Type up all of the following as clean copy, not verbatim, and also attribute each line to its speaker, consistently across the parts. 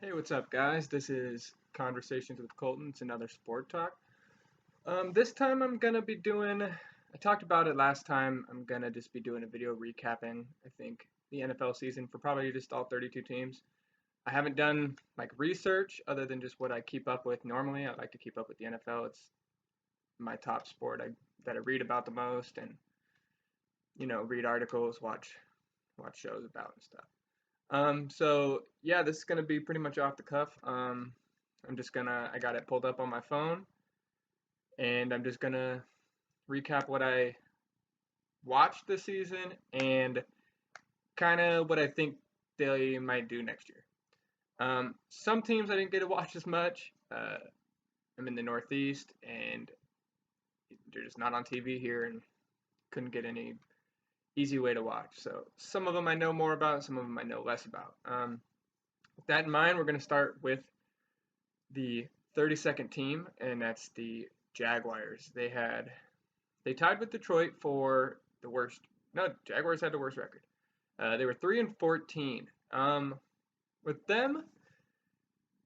Speaker 1: Hey, what's up, guys? This is Conversations with Colton. It's another sport talk. This time I'm gonna be doing. I talked about it last time. I'm gonna just be doing a video recapping. I think the NFL season for probably just all 32 teams. I haven't done like research other than just what I keep up with normally. I like to keep up with the NFL. It's my top sport that I read about the most, and read articles, watch shows about and stuff. So yeah, this is gonna be pretty much off the cuff. I got it pulled up on my phone, and I'm just gonna recap what I watched this season and kind of what I think they might do next year. Some teams I didn't get to watch as much. I'm in the Northeast, and they're just not on TV here, and couldn't get any easy way to watch. So some of them I know more about, some of them I know less about. With that in mind, we're gonna start with the 32nd team, and that's the Jaguars. They tied with Detroit for the worst. No, Jaguars had the worst record. They were 3-14. With them,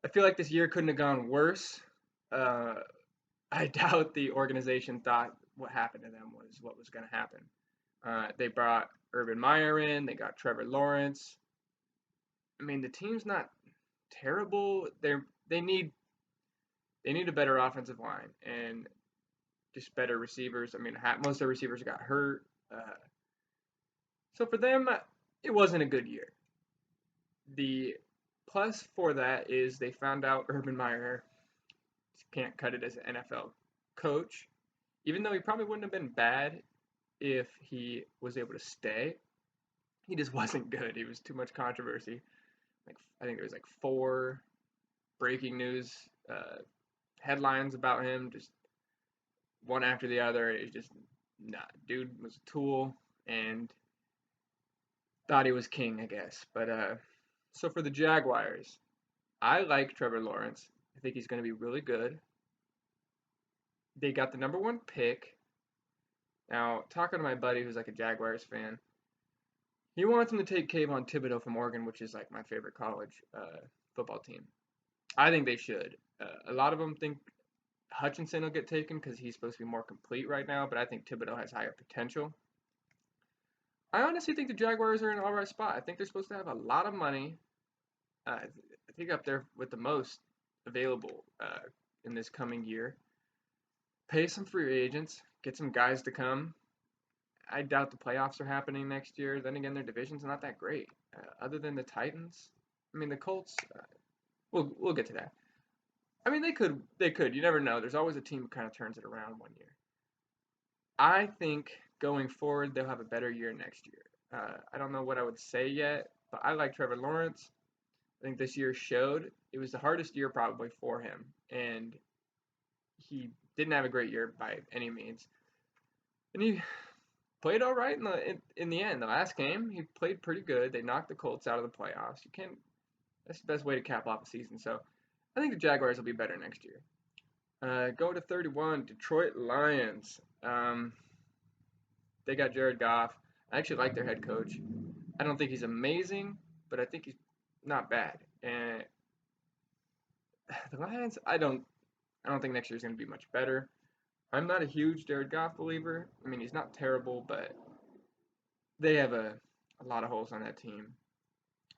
Speaker 1: I feel like this year couldn't have gone worse. Uh, I doubt the organization thought what happened to them was what was going to happen. They brought Urban Meyer in. They got Trevor Lawrence. I mean, the team's not terrible. They need they need a better offensive line and just better receivers. I mean, most of the receivers got hurt. So for them, it wasn't a good year. The plus for that is they found out Urban Meyer can't cut it as an NFL coach, even though he probably wouldn't have been bad if he was able to stay. He just wasn't good. He was too much controversy. Like I think there was like four breaking news headlines about him, just one after the other. It's just not. Dude was a tool and thought he was king, I guess. But so for the Jaguars, I like Trevor Lawrence. I think he's going to be really good. They got the number one pick. Now, talking to my buddy who's like a Jaguars fan, he wants him to take Kayvon Thibodeaux from Oregon, which is like my favorite college football team. I think they should. A lot of them think Hutchinson will get taken because he's supposed to be more complete right now, but I think Thibodeaux has higher potential. I honestly think the Jaguars are in an all right spot. I think they're supposed to have a lot of money. I think up there with the most available in this coming year. Pay some free agents, get some guys to come. I doubt the playoffs are happening next year. Then again, their division's not that great. Other than the Titans, I mean the Colts. We'll get to that. I mean they could. You never know. There's always a team who kind of turns it around one year. I think going forward they'll have a better year next year. I don't know what I would say yet, but I like Trevor Lawrence. I think this year showed it was the hardest year probably for him, and he didn't have a great year by any means. And he played all right in the end. The last game, he played pretty good. They knocked the Colts out of the playoffs. You can't. That's the best way to cap off a season. So I think the Jaguars will be better next year. Go to 31, Detroit Lions. They got Jared Goff. I actually like their head coach. I don't think he's amazing, but I think he's not bad. And the Lions, I don't think next year is going to be much better. I'm not a huge Jared Goff believer. I mean, he's not terrible, but they have a lot of holes on that team.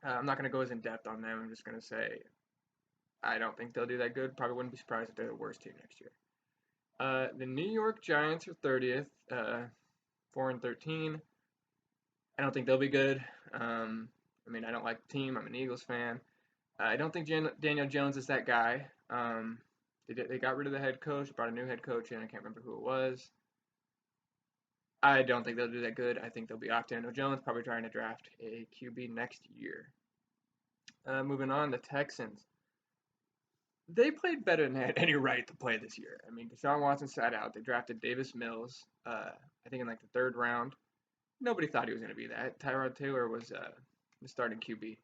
Speaker 1: I'm not going to go as in depth on them. I'm just going to say I don't think they'll do that good. Probably wouldn't be surprised if they're the worst team next year. The New York Giants are 30th, 4-13. I don't think they'll be good. I mean, I don't like the team. I'm an Eagles fan. I don't think Daniel Jones is that guy. They got rid of the head coach, brought a new head coach in. I can't remember who it was. I don't think they'll do that good. I think they'll be off Daniel Jones, probably trying to draft a QB next year. Moving on, the Texans. They played better than they had any right to play this year. I mean, Deshaun Watson sat out. They drafted Davis Mills, I think in like the third round. Nobody thought he was going to be that. Tyrod Taylor was the starting QB.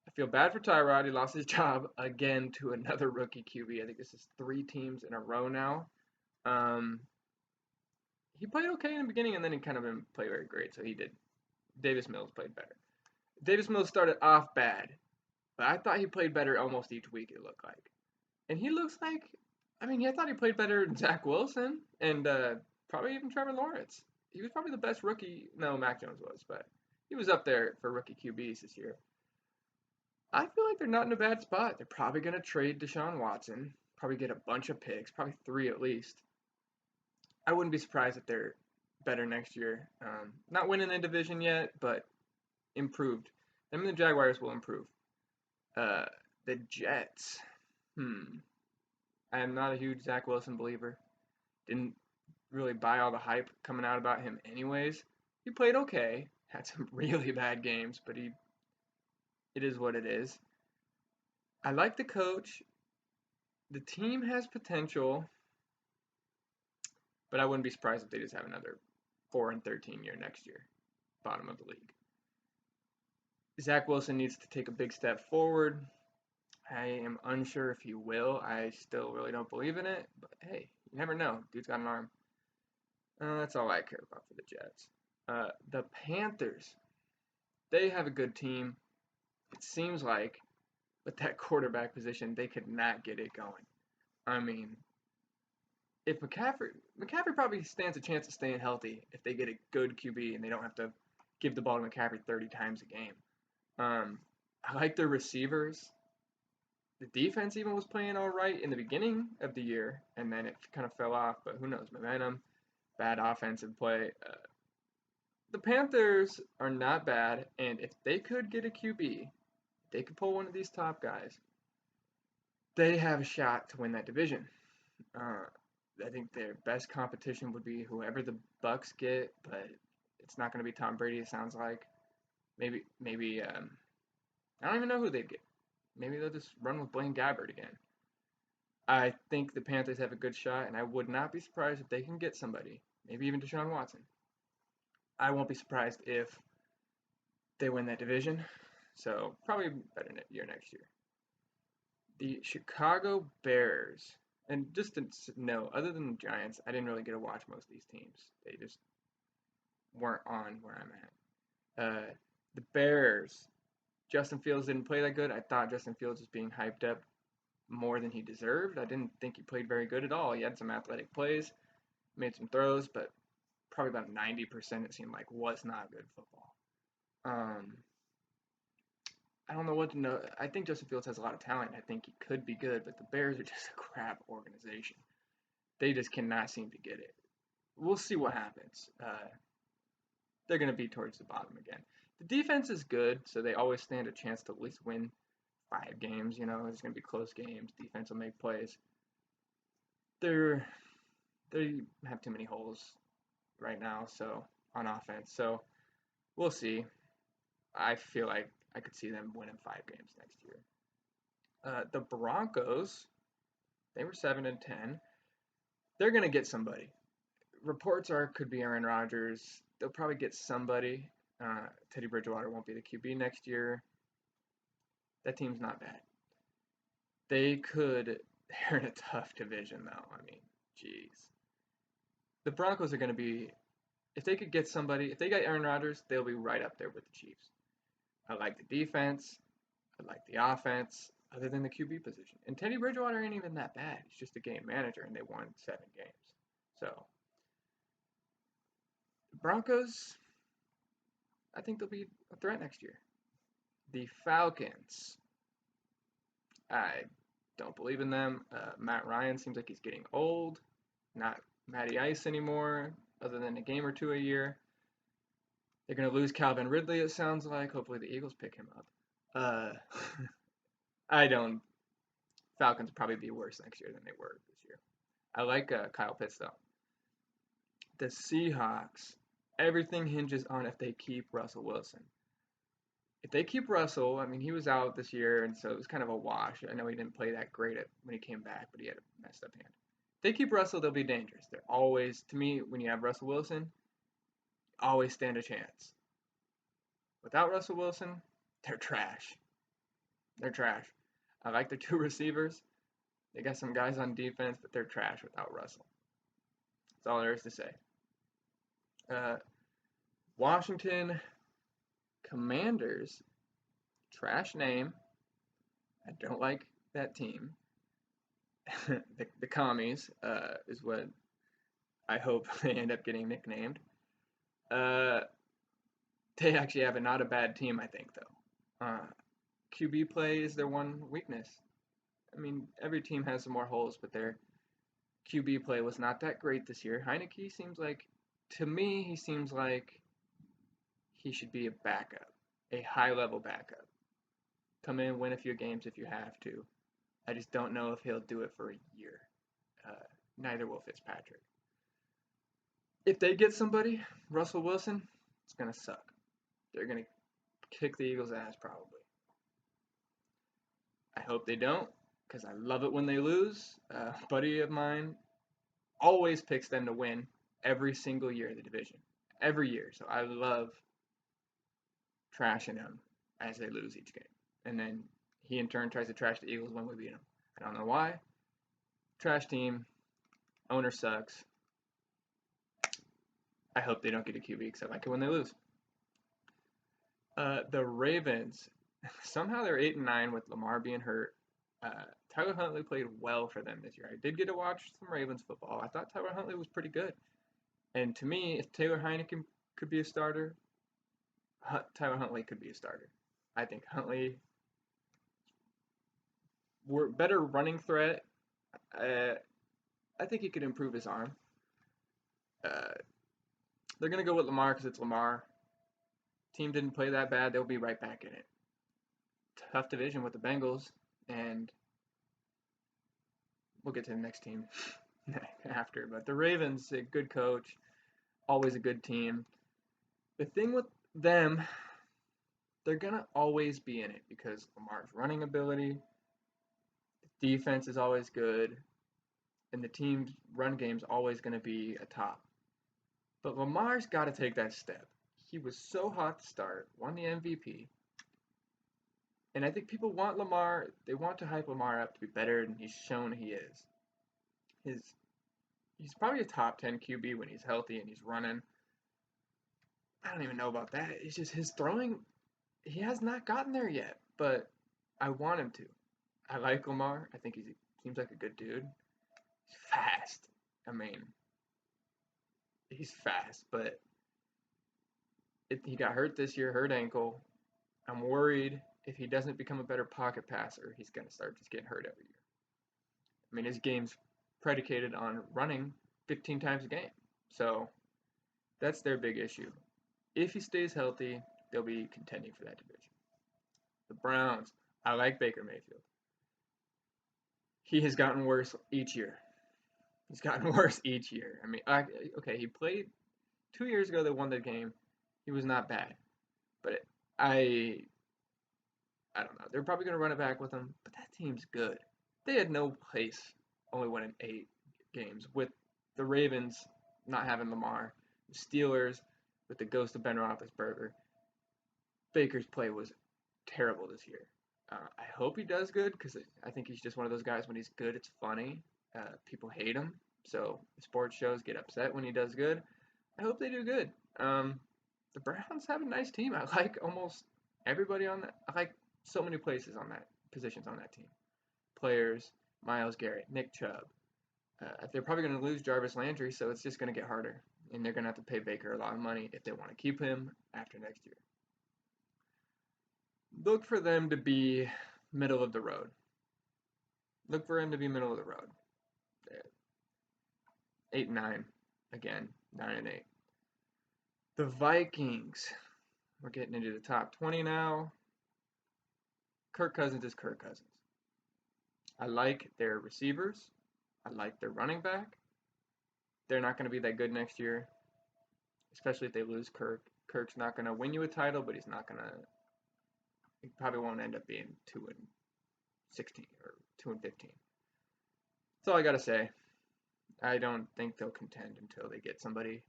Speaker 1: I feel bad for Tyrod. He lost his job again to another rookie QB. I think this is 3 teams in a row now. Um, he played okay in the beginning, and then he kind of didn't play very great. So he did. Davis Mills played better. Davis Mills started off bad. But I thought he played better almost each week, it looked like. And he looks like, I mean, I thought he played better than Zach Wilson and probably even Trevor Lawrence. He was probably the best rookie. No, Mac Jones was, but he was up there for rookie QBs this year. I feel like they're not in a bad spot. They're probably going to trade Deshaun Watson, probably get a bunch of picks, probably 3 at least. I wouldn't be surprised if they're better next year. Not winning the division yet, but improved. Them and the Jaguars will improve. Uh, the Jets. I am not a huge Zach Wilson believer. Didn't really buy all the hype coming out about him anyways. He played okay. Had some really bad games, but it is what it is. I like the coach. The team has potential, but I wouldn't be surprised if they just have another 4-13 year next year, bottom of the league. Zach Wilson needs to take a big step forward. I am unsure if he will. I still really don't believe in it, but hey, you never know. Dude's got an arm. That's all I care about for the Jets. The Panthers, they have a good team. It seems like with that quarterback position, they could not get it going. I mean, if McCaffrey probably stands a chance of staying healthy if they get a good QB and they don't have to give the ball to McCaffrey 30 times a game. I like their receivers. The defense even was playing all right in the beginning of the year, and then it kind of fell off. But who knows? Momentum, bad offensive play. The Panthers are not bad, and if they could get a QB, they could pull one of these top guys. They have a shot to win that division. I think their best competition would be whoever the Bucks get, but it's not going to be Tom Brady. It sounds like maybe I don't even know who they'd get. Maybe they'll just run with Blaine Gabbert again. I think the Panthers have a good shot, and I would not be surprised if they can get somebody, maybe even Deshaun Watson. I won't be surprised if they win that division. So probably better year next year. The Chicago Bears, and just to know, other than the Giants, I didn't really get to watch most of these teams. They just weren't on where I'm at. The Bears, Justin Fields didn't play that good. I thought Justin Fields was being hyped up more than he deserved. I didn't think he played very good at all. He had some athletic plays, made some throws, but probably about 90% it seemed like was not good football. I don't know what to know. I think Justin Fields has a lot of talent. I think he could be good, but the Bears are just a crap organization. They just cannot seem to get it. We'll see what happens. They're going to be towards the bottom again. The defense is good, so they always stand a chance to at least win 5 games. You know, it's going to be close games. Defense will make plays. They have too many holes right now, so on offense. So we'll see. I feel like I could see them winning 5 games next year. The Broncos, they were 7-10. They're gonna get somebody. Reports are could be Aaron Rodgers. They'll probably get somebody. Teddy Bridgewater won't be the QB next year. That team's not bad. They could. They're in a tough division though. I mean, jeez. The Broncos are gonna be. If they could get somebody, if they got Aaron Rodgers, they'll be right up there with the Chiefs. I like the defense. I like the offense, other than the QB position. And Teddy Bridgewater ain't even that bad. He's just a game manager, and they won 7 games. So, the Broncos, I think they'll be a threat next year. The Falcons, I don't believe in them. Matt Ryan seems like he's getting old. Not Matty Ice anymore, other than a game or 2 a year. They're going to lose Calvin Ridley, it sounds like. Hopefully the Eagles pick him up. I don't. Falcons will probably be worse next year than they were this year. I like Kyle Pitts, though. The Seahawks, everything hinges on if they keep Russell Wilson. If they keep Russell, I mean, he was out this year, and so it was kind of a wash. I know he didn't play that great when he came back, but he had a messed up hand. If they keep Russell, they'll be dangerous. They're always, to me, when you have Russell Wilson, always stand a chance. Without Russell Wilson, they're trash. They're trash. I like their 2 receivers. They got some guys on defense, but they're trash without Russell. That's all there is to say. Washington Commanders, trash name. I don't like that team. The commies is what I hope they end up getting nicknamed. Uh, they actually have not a bad team, I think, though. QB play is their one weakness. I mean, every team has some more holes, but their QB play was not that great this year. Heineke seems like, to me, he seems like he should be a backup, a high-level backup. Come in, win a few games if you have to. I just don't know if he'll do it for a year. Uh, Neither will Fitzpatrick. If they get somebody, Russell Wilson, it's gonna suck. They're gonna kick the Eagles' ass probably. I hope they don't, because I love it when they lose. A buddy of mine always picks them to win every single year of the division. Every year. So I love trashing them as they lose each game. And then he in turn tries to trash the Eagles when we beat them. I don't know why. Trash team. Owner sucks. I hope they don't get a QB because I like it when they lose. The Ravens, somehow they're 8-9 with Lamar being hurt. Tyler Huntley played well for them this year. I did get to watch some Ravens football. I thought Tyler Huntley was pretty good. And to me, if Taylor Heineken could be a starter, Tyler Huntley could be a starter. I think Huntley, were better running threat. I think he could improve his arm. Uh, they're going to go with Lamar because it's Lamar. Team didn't play that bad. They'll be right back in it. Tough division with the Bengals, and we'll get to the next team after. But the Ravens, a good coach, always a good team. The thing with them, they're going to always be in it because Lamar's running ability, the defense is always good, and the team's run game's always going to be a top. But Lamar's got to take that step. He was so hot to start, won the MVP. And I think people want Lamar, they want to hype Lamar up to be better than he's shown he is. He's probably a top 10 QB when he's healthy and he's running. I don't even know about that. It's just his throwing, he has not gotten there yet, but I want him to. I like Lamar. I think he seems like a good dude. He's fast. I mean, he's fast, but he got hurt this year, hurt ankle. I'm worried if he doesn't become a better pocket passer, he's going to start just getting hurt every year. I mean, his game's predicated on running 15 times a game. So that's their big issue. If he stays healthy, they'll be contending for that division. The Browns, I like Baker Mayfield. He has gotten worse each year. He's gotten worse each year. I mean, okay, he played 2 years ago. They won the game. He was not bad, but I don't know. They're probably going to run it back with him, but that team's good. They had no place only winning 8 games with the Ravens not having Lamar, the Steelers with the ghost of Ben Roethlisberger. Baker's play was terrible this year. I hope he does good because I think he's just one of those guys when he's good, it's funny. People hate him, so sports shows get upset when he does good. I hope they do good. The Browns have a nice team. I like almost everybody on that. I like so many places on that positions on that team. Players, Myles Garrett, Nick Chubb. They're probably going to lose Jarvis Landry, so it's just going to get harder. And they're going to have to pay Baker a lot of money if they want to keep him after next year. Look for them to be middle of the road. Look for him to be middle of the road. 8-9. Again, 9-8. The Vikings. We're getting into the top 20 now. Kirk Cousins is Kirk Cousins. I like their receivers. I like their running back. They're not going to be that good next year, especially if they lose Kirk. Kirk's not going to win you a title, but he's not going to. He probably won't end up being 2-16 or 2-15. That's all I got to say. I don't think they'll contend until they get somebody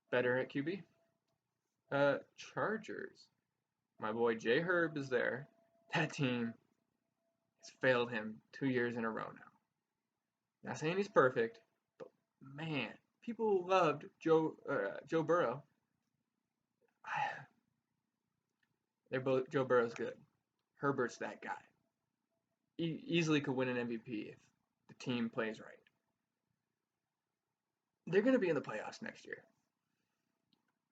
Speaker 1: better at QB. Chargers. My boy Jay Herb is there. That team has failed him 2 years in a row now. Not saying he's perfect, but man, people loved Joe Burrow. Joe Burrow's good. Herbert's that guy. easily could win an MVP if the team plays right. They're going to be in the playoffs next year.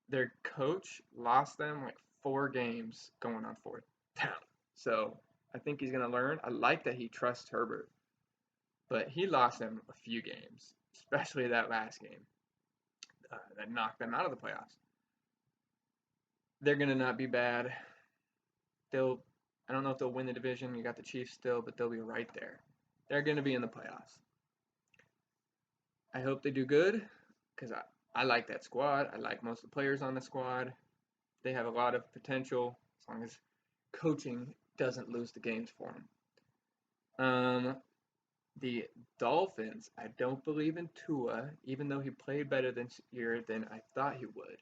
Speaker 1: Their coach lost them like 4 games going on fourth down. So I think he's going to learn. I like that he trusts Herbert, but he lost them a few games, especially that last game that knocked them out of the playoffs. They're going to not be bad. They'll, I don't know if they'll win the division. You got the Chiefs still, but they'll be right there. They're going to be in the playoffs. I hope they do good because I like that squad. I like most of the players on the squad. They have a lot of potential as long as coaching doesn't lose the games for them. The Dolphins, I don't believe in Tua, even though he played better this year than I thought he would.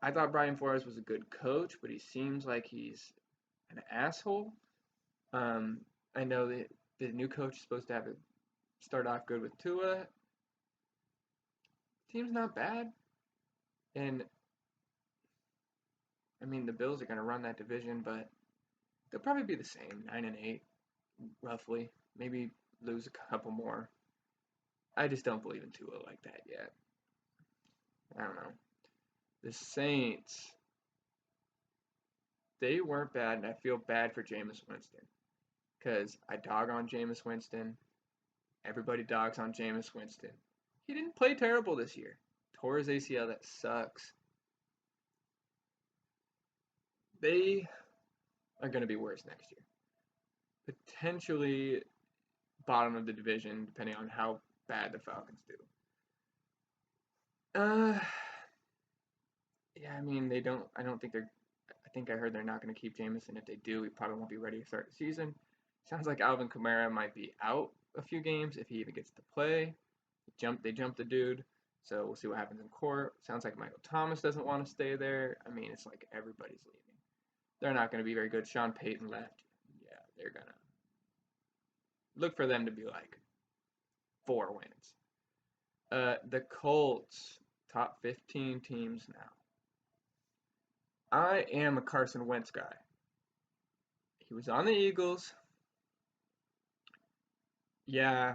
Speaker 1: I thought Brian Flores was a good coach, but he seems like he's an asshole. I know that the new coach is supposed to have it start off good with Tua. Team's not bad, and I mean the Bills are going to run that division, but they'll probably be the same, 9-8, roughly. Maybe lose a couple more. I just don't believe in Tua like that yet. I don't know. The Saints, they weren't bad, and I feel bad for Jameis Winston because I dog on Jameis Winston. Everybody dogs on Jameis Winston. He didn't play terrible this year. Tore his ACL, that sucks. They are going to be worse next year. Potentially bottom of the division, depending on how bad the Falcons do. Yeah, I mean they don't. I don't think they're. I think I heard they're not going to keep Jameson. If they do, he probably won't be ready to start the season. Sounds like Alvin Kamara might be out a few games if he even gets to play. They jumped the dude, so we'll see what happens in court. Sounds like Michael Thomas doesn't want to stay there. I mean, it's like everybody's leaving. They're not going to be very good. Sean Payton left. Yeah, they're gonna look for them to be like 4 wins. The Colts, top 15 teams now. I am a Carson Wentz guy. He was on the Eagles. Yeah,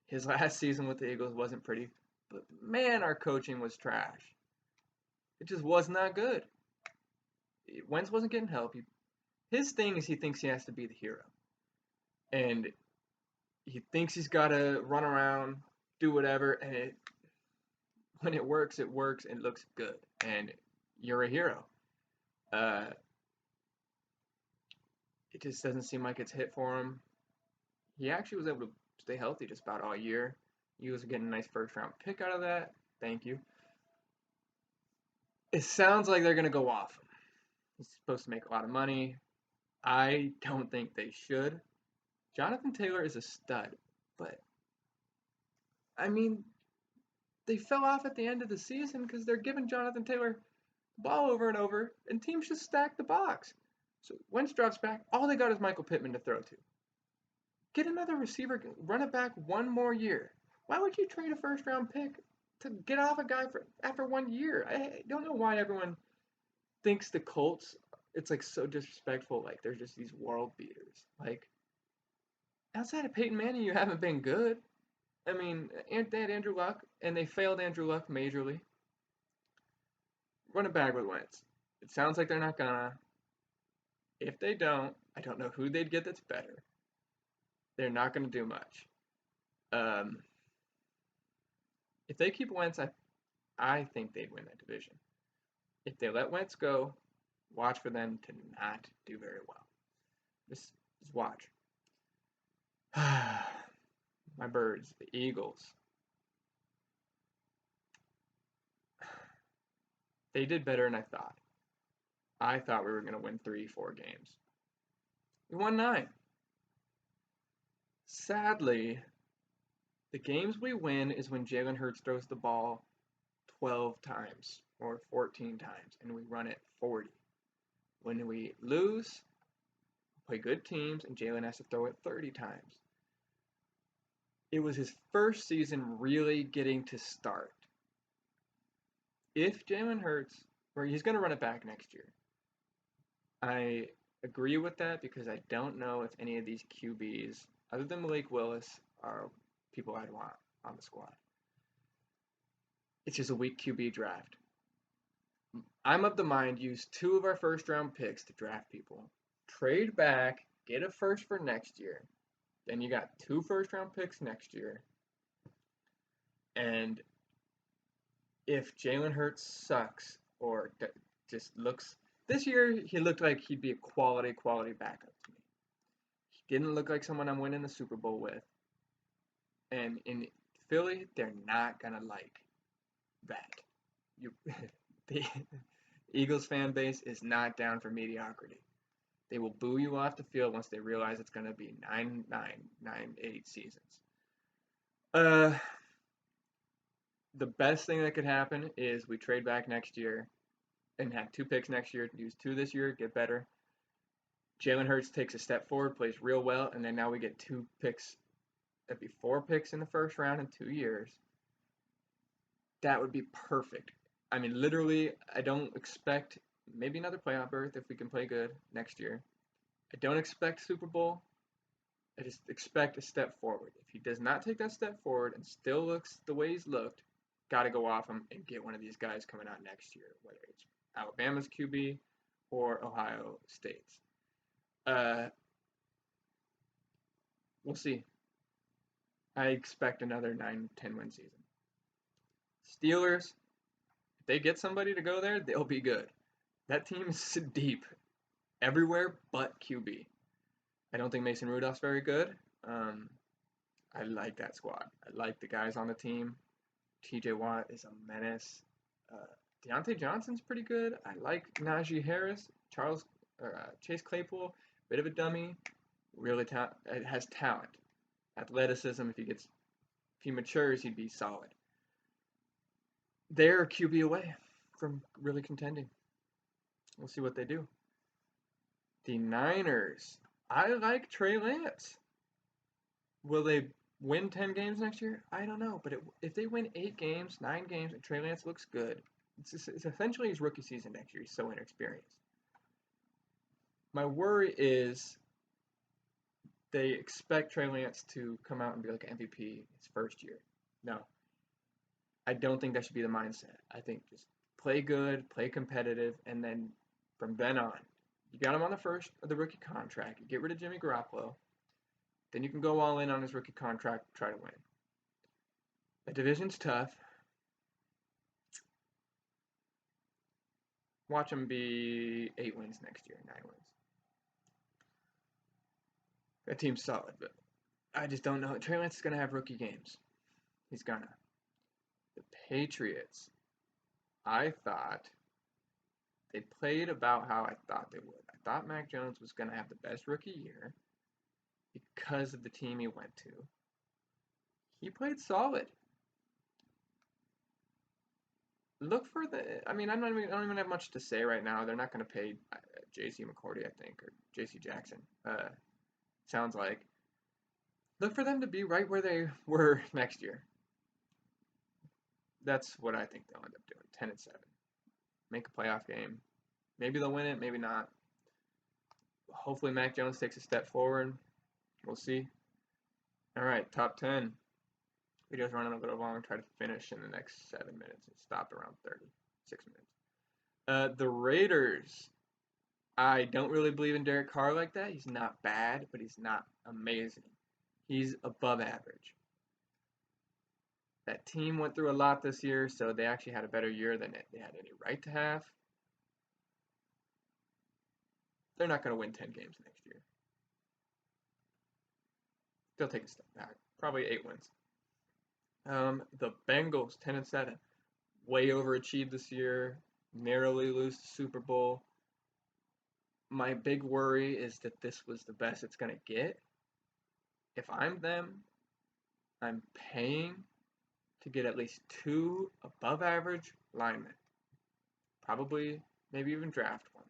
Speaker 1: his last season with the Eagles wasn't pretty, but man, our coaching was trash. It just was not good. Wentz wasn't getting help. His thing is he thinks he has to be the hero. And he thinks he's got to run around, do whatever, and when it works, and it looks good. And you're a hero. Uh, it just doesn't seem like it's hit for him. He actually was able to stay healthy just about all year. Eagles are getting a nice first round pick out of that. Thank you. It sounds like they're going to go off him. He's supposed to make a lot of money. I don't think they should. Jonathan Taylor is a stud, but I mean, they fell off at the end of the season because they're giving Jonathan Taylor the ball over and over, and teams just stack the box. So Wentz drops back. All they got is Michael Pittman to throw to. Get another receiver, run it back one more year. Why would you trade a first round pick to get off a guy after 1 year? I don't know why everyone thinks the Colts, it's like so disrespectful. Like they're just these world beaters. Like outside of Peyton Manning, you haven't been good. I mean, they had Andrew Luck, and they failed Andrew Luck majorly. Run it back with Wentz. It sounds like they're not gonna. If they don't, I don't know who they'd get that's better. They're not gonna do much. Um, if they keep Wentz, I think they'd win that division. If they let Wentz go, watch for them to not do very well. Just watch. My birds, the Eagles. They did better than I thought. I thought we were going to win 3-4 games. We won 9. Sadly, the games we win is when Jalen Hurts throws the ball 12 times or 14 times and we run it 40. When we lose, we play good teams and Jalen has to throw it 30 times. It was his first season really getting to start. If Jalen Hurts, or he's going to run it back next year, I agree with that because I don't know if any of these QBs, other than Malik Willis, are people I'd want on the squad. It's just a weak QB draft. I'm of the mind use 2 of our first round picks to draft people. Trade back, get a first for next year. Then you got 2 first round picks next year. And if Jalen Hurts sucks or just looks this year, he looked like he'd be a quality backup to me. He didn't look like someone I'm winning the Super Bowl with. And in Philly, they're not gonna like that. You, the Eagles fan base is not down for mediocrity. They will boo you off the field once they realize it's gonna be 9-8 seasons. Uh, the best thing that could happen is we trade back next year and have 2 picks next year. Use 2 this year, get better. Jalen Hurts takes a step forward, plays real well, and then now we get 2 picks. That'd be 4 picks in the first round in 2 years. That would be perfect. I mean, literally, I don't expect maybe another playoff berth if we can play good next year. I don't expect Super Bowl. I just expect a step forward. If he does not take that step forward and still looks the way he's looked, got to go off him and get one of these guys coming out next year, whether it's Alabama's QB or Ohio State's. We'll see. I expect another 9-10 win season. Steelers, if they get somebody to go there, they'll be good. That team is deep everywhere but QB. I don't think Mason Rudolph's very good. I like that squad. I like the guys on the team. TJ Watt is a menace. Deontay Johnson's pretty good. I like Najee Harris. Chase Claypool, bit of a dummy. Really has talent, athleticism. If he matures, he'd be solid. They're a QB away from really contending. We'll see what they do. The Niners. I like Trey Lance. Will they win 10 games next year? I don't know. But if they win 8 games, 9 games, and Trey Lance looks good, it's essentially his rookie season next year. He's so inexperienced. My worry is they expect Trey Lance to come out and be like an MVP his first year. No. I don't think that should be the mindset. I think just play good, play competitive, and then from then on, you got him on the rookie contract. You get rid of Jimmy Garoppolo. Then you can go all in on his rookie contract, try to win. The division's tough. Watch him be 8 wins next year, 9 wins. That team's solid, but I just don't know. Trey Lance is going to have rookie games. He's going to. The Patriots, I thought they played about how I thought they would. I thought Mac Jones was going to have the best rookie year because of the team he went to. He played solid. Look for I don't even have much to say right now. They're not going to pay J.C. McCourty, I think, or J.C. Jackson. Sounds like. Look for them to be right where they were next year. That's what I think they'll end up doing. 10-7. Make a playoff game. Maybe they'll win it, maybe not. Hopefully Mac Jones takes a step forward. We'll see. All right, top 10. Video's running a little long. Try to finish in the next 7 minutes and stop around 36 minutes. The Raiders. I don't really believe in Derek Carr like that. He's not bad, but he's not amazing. He's above average. That team went through a lot this year, so they actually had a better year than they had any right to have. They're not going to win 10 games next year. They'll take a step back. Probably 8 wins. The Bengals, 10-7. Way overachieved this year. Narrowly lose the Super Bowl. My big worry is that this was the best it's going to get. If I'm them, I'm paying to get at least 2 above average linemen. Probably, maybe even draft one.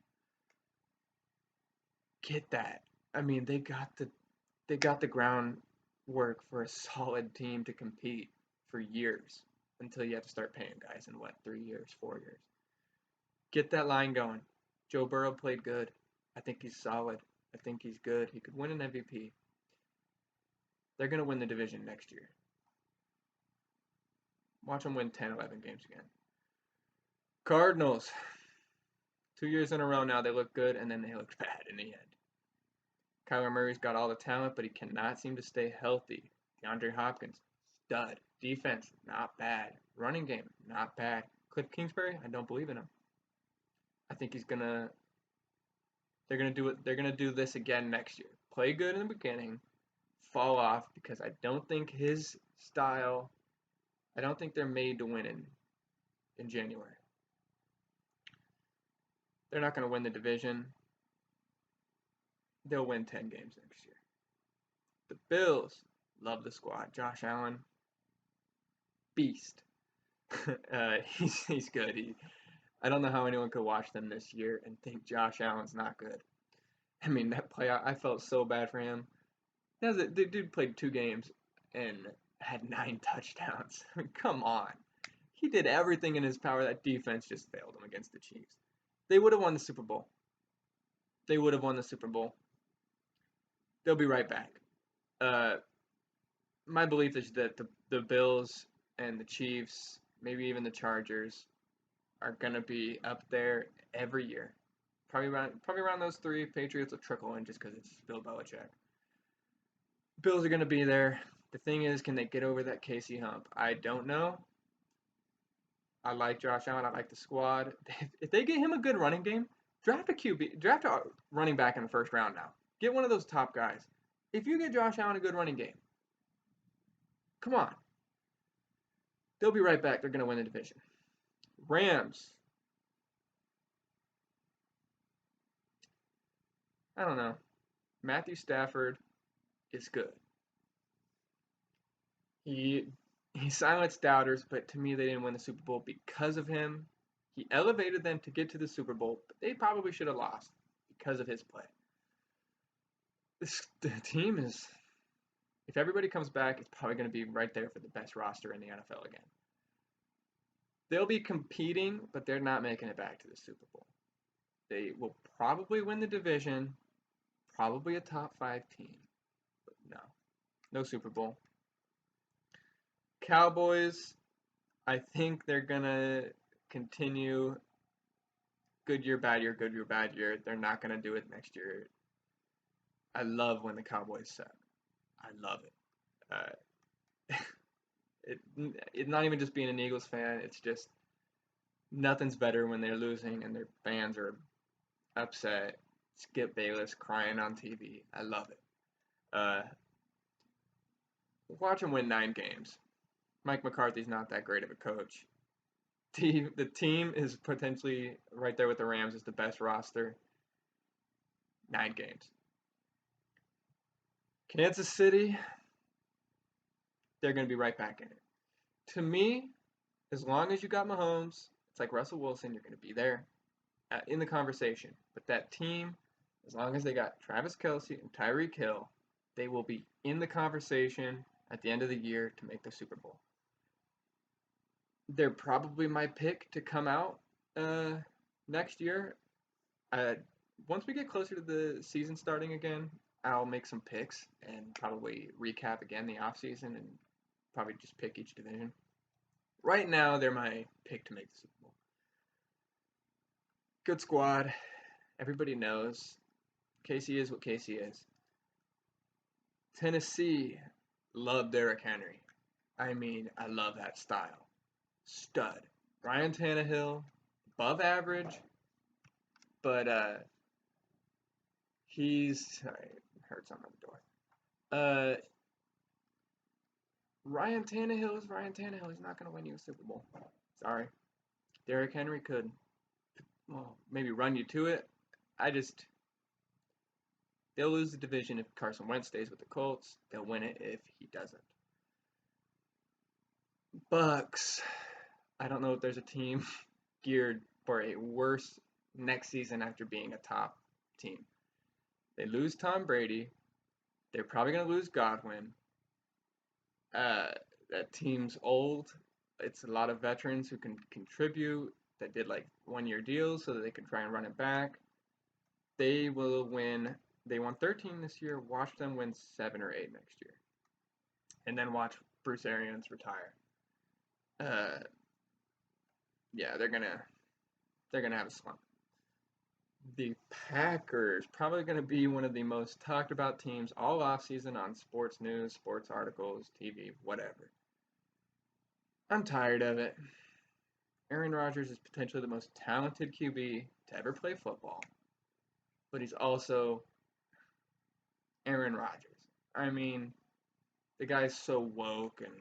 Speaker 1: Get that. I mean, they got the groundwork for a solid team to compete for years until you have to start paying guys in 3 years, 4 years. Get that line going. Joe Burrow played good. I think he's solid. I think he's good. He could win an MVP. They're going to win the division next year. Watch them win 10, 11 games again. Cardinals. 2 years in a row now, they look good, and then they looked bad in the end. Kyler Murray's got all the talent, but he cannot seem to stay healthy. DeAndre Hopkins, stud. Defense, not bad. Running game, not bad. Cliff Kingsbury, I don't believe in him. I think he's gonna. They're gonna do it. They're gonna do this again next year. Play good in the beginning, fall off because I don't think his style. I don't think they're made to win in January. They're not gonna win the division. They'll win 10 games next year. The Bills, love the squad. Josh Allen, beast. He's good. I don't know how anyone could watch them this year and think Josh Allen's not good. I mean, that play, I felt so bad for him. The dude played 2 games and had 9 touchdowns. I mean, come on. He did everything in his power. That defense just failed him against the Chiefs. They would have won the Super Bowl. They would have won the Super Bowl. They'll be right back. My belief is that the Bills and the Chiefs, maybe even the Chargers, are gonna be up there every year. Probably around those three. Patriots will trickle in just because it's Bill Belichick. Bills are gonna be there. The thing is, can they get over that KC hump? I don't know. I like Josh Allen. I like the squad. If they get him a good running game, draft a running back in the first round now. Get one of those top guys. If you get Josh Allen a good running game, come on. They'll be right back. They're going to win the division. Rams. I don't know. Matthew Stafford is good. He silenced doubters, but to me, they didn't win the Super Bowl because of him. He elevated them to get to the Super Bowl, but they probably should have lost because of his play. The team is, if everybody comes back, it's probably going to be right there for the best roster in the NFL again. They'll be competing, but they're not making it back to the Super Bowl. They will probably win the division, probably a top 5 team, but no Super Bowl. Cowboys, I think they're going to continue good year, bad year, good year, bad year. They're not going to do it next year. I love when the Cowboys suck. I love it. It's not even just being an Eagles fan. It's just nothing's better when they're losing and their fans are upset. Skip Bayless crying on TV. I love it. Watch them win 9 games. Mike McCarthy's not that great of a coach. The team is potentially right there with the Rams as the best roster. 9 games. Kansas City, they're going to be right back in it. To me, as long as you got Mahomes, it's like Russell Wilson, you're going to be there in the conversation. But that team, as long as they got Travis Kelce and Tyreek Hill, they will be in the conversation at the end of the year to make the Super Bowl. They're probably my pick to come out next year. Once we get closer to the season starting again, I'll make some picks and probably recap again the offseason and probably just pick each division. Right now, they're my pick to make the Super Bowl. Good squad. Everybody knows. KC is what KC is. Tennessee, love Derrick Henry. I mean, I love that style. Stud. Ryan Tannehill, above average, but sorry, heard something at the door. Ryan Tannehill is Ryan Tannehill. He's not going to win you a Super Bowl. Sorry. Derrick Henry could, well, maybe run you to it. They'll lose the division if Carson Wentz stays with the Colts. They'll win it if he doesn't. Bucks. I don't know if there's a team geared for a worse next season after being a top team. They lose Tom Brady. They're probably going to lose Godwin. That team's old. It's a lot of veterans who can contribute that did like 1-year deals so that they can try and run it back. They will win. They won 13 this year. Watch them win 7 or 8 next year, and then watch Bruce Arians retire. Uh, yeah, they're gonna have a slump. The Packers probably going to be one of the most talked about teams all offseason on sports news, sports articles, TV, whatever. I'm tired of it. Aaron Rodgers is potentially the most talented QB to ever play football, but he's also Aaron Rodgers. I mean, the guy's so woke and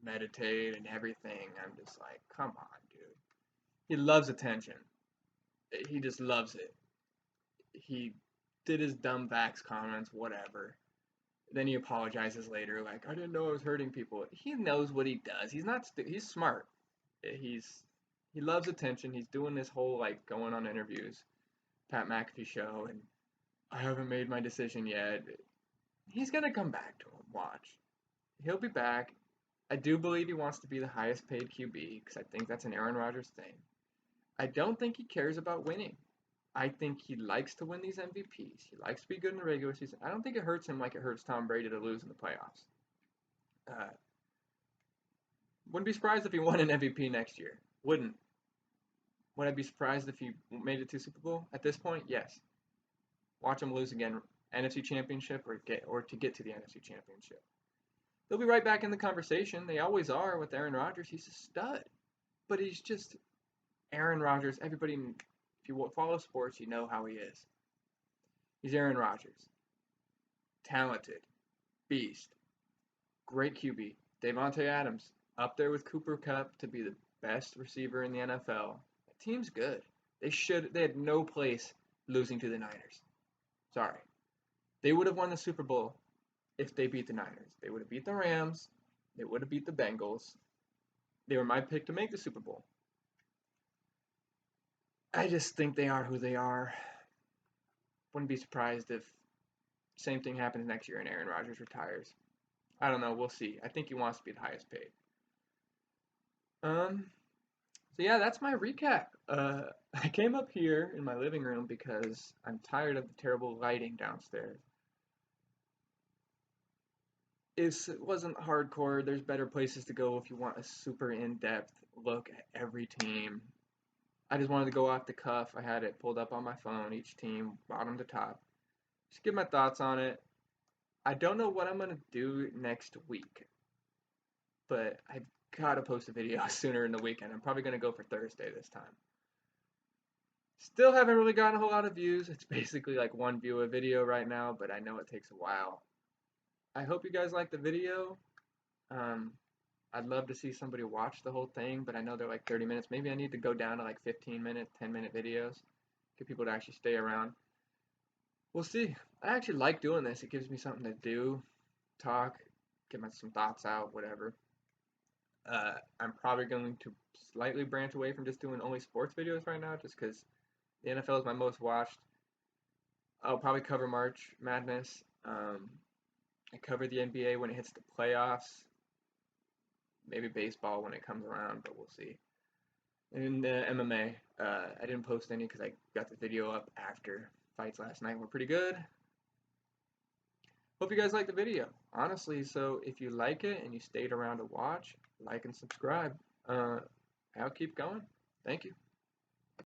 Speaker 1: meditate and everything. I'm just like, come on, dude. He loves attention. He just loves it. He did his dumb vax comments, whatever. Then he apologizes later, like, I didn't know I was hurting people. He knows what he does. He's not. He's smart. He loves attention. He's doing this whole like going on interviews, Pat McAfee show, and I haven't made my decision yet. He's gonna come back to him. Watch. He'll be back. I do believe he wants to be the highest paid QB because I think that's an Aaron Rodgers thing. I don't think he cares about winning. I think he likes to win these MVPs. He likes to be good in the regular season. I don't think it hurts him like it hurts Tom Brady to lose in the playoffs. Uh, wouldn't be surprised if he won an MVP next year. Wouldn't. Would I be surprised if he made it to Super Bowl? At this point, yes. Watch him lose again, NFC Championship or to get to the NFC Championship. They'll be right back in the conversation. They always are with Aaron Rodgers. He's a stud, but he's just Aaron Rodgers. Everybody, if you follow sports, you know how he is. He's Aaron Rodgers. Talented, beast, great QB. Davante Adams up there with Cooper Kupp to be the best receiver in the NFL. The team's good. They had no place losing to the Niners. Sorry. They would have won the Super Bowl if they beat the Niners. They would have beat the Rams. They would have beat the Bengals. They were my pick to make the Super Bowl. I just think they are who they are. Wouldn't be surprised if same thing happens next year and Aaron Rodgers retires. I don't know. We'll see. I think he wants to be the highest paid. So yeah, that's my recap. I came up here in my living room because I'm tired of the terrible lighting downstairs. It wasn't hardcore. There's better places to go if you want a super in-depth look at every team. I just wanted to go off the cuff. I had it pulled up on my phone, each team, bottom to top. Just give my thoughts on it. I don't know what I'm going to do next week, but I've got to post a video sooner in the weekend. I'm probably going to go for Thursday this time. Still haven't really gotten a whole lot of views. It's basically like one view a video right now, but I know it takes a while. I hope you guys like the video. I'd love to see somebody watch the whole thing, but I know they're like 30 minutes. Maybe I need to go down to like 15-minute, 10-minute videos. Get people to actually stay around. We'll see. I actually like doing this. It gives me something to do, talk, get some thoughts out, whatever. I'm probably going to slightly branch away from just doing only sports videos right now, just because the NFL is my most watched. I'll probably cover March Madness. I cover the NBA when it hits the playoffs. Maybe baseball when it comes around, but we'll see. And MMA, I didn't post any because I got the video up after fights last night were pretty good. Hope you guys liked the video, honestly. So if you like it and you stayed around to watch, like and subscribe. I'll keep going. Thank you.